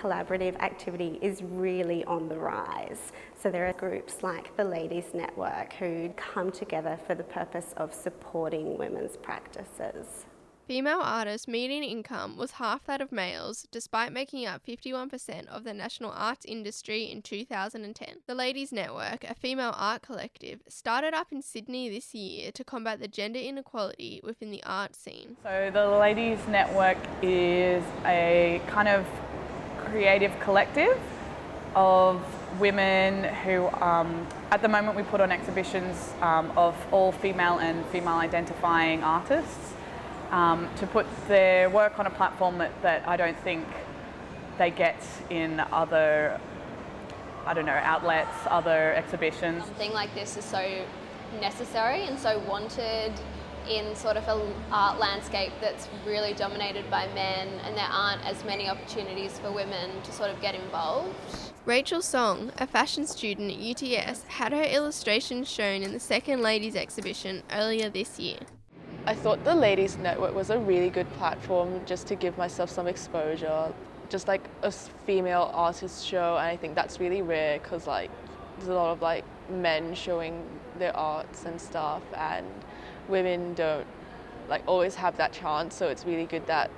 collaborative activity is really on the rise. So there are groups like the Ladies Network who come together for the purpose of supporting women's practices. Female artists' median income was half that of males, despite making up 51% of the national arts industry in 2010. The Ladies Network, a female art collective, started up in Sydney this year to combat the gender inequality within the art scene. So the Ladies Network is a kind of creative collective of women who, at the moment we put on exhibitions of all female and female identifying artists. To put their work on a platform that I don't think they get in other, outlets, other exhibitions. Something like this is so necessary and so wanted in sort of an art landscape that's really dominated by men, and there aren't as many opportunities for women to sort of get involved. Rachel Song, a fashion student at UTS, had her illustrations shown in the second Ladies exhibition earlier this year. I thought the Ladies Network was a really good platform just to give myself some exposure, just like a female artist show, and I think that's really rare because there's a lot of men showing their arts and stuff, and women don't always have that chance, so it's really good that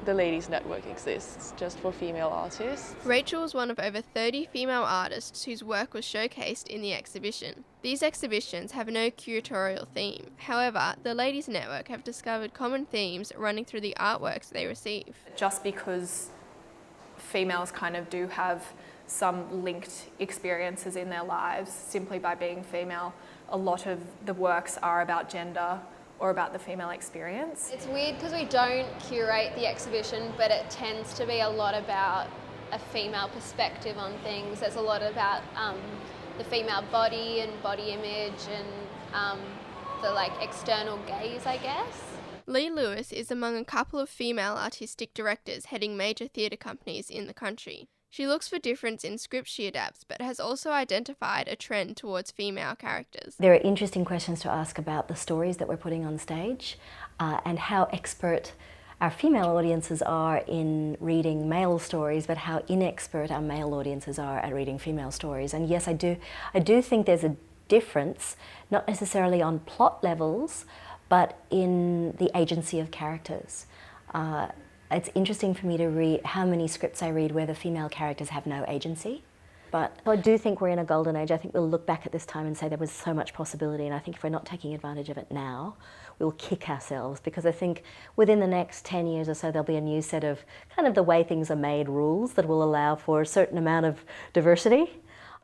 the Ladies Network exists just for female artists. Rachel was one of over 30 female artists whose work was showcased in the exhibition. These exhibitions have no curatorial theme. However, the Ladies Network have discovered common themes running through the artworks they receive. Just because females kind of do have some linked experiences in their lives simply by being female, a lot of the works are about gender or about the female experience. It's weird because we don't curate the exhibition, but it tends to be a lot about a female perspective on things. There's a lot about the female body and body image and the external gaze, I guess. Lee Lewis is among a couple of female artistic directors heading major theatre companies in the country. She looks for difference in scripts she adapts, but has also identified a trend towards female characters. There are interesting questions to ask about the stories that we're putting on stage and how expert our female audiences are in reading male stories, but how inexpert our male audiences are at reading female stories. And yes, I do think there's a difference, not necessarily on plot levels, but in the agency of characters. It's interesting for me to read how many scripts I read where the female characters have no agency. But I do think we're in a golden age. I think we'll look back at this time and say there was so much possibility, and I think if we're not taking advantage of it now, we'll kick ourselves, because I think within the next 10 years or so there'll be a new set of kind of the way things are made rules that will allow for a certain amount of diversity.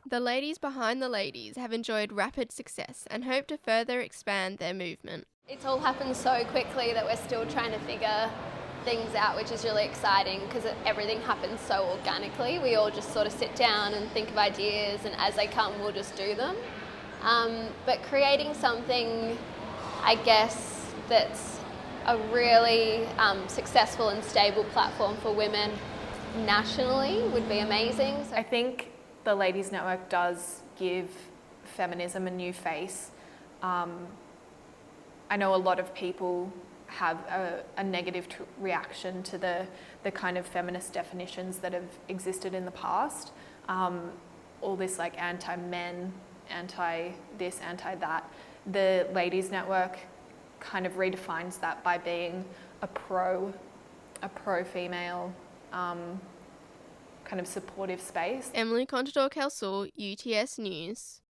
The ladies behind the ladies have enjoyed rapid success and hope to further expand their movement. It's all happened so quickly that we're still trying to figure things out, which is really exciting because everything happens so organically. We all just sort of sit down and think of ideas, and as they come we'll just do them. But creating something, I guess, that's a really successful and stable platform for women nationally would be amazing. I think the Ladies Network does give feminism a new face. I know a lot of people have a negative reaction to the kind of feminist definitions that have existed in the past. All this anti-men, anti-this, anti-that. The Ladies Network kind of redefines that by being a pro-female kind of supportive space. Emily Contador-Kelsall, UTS News.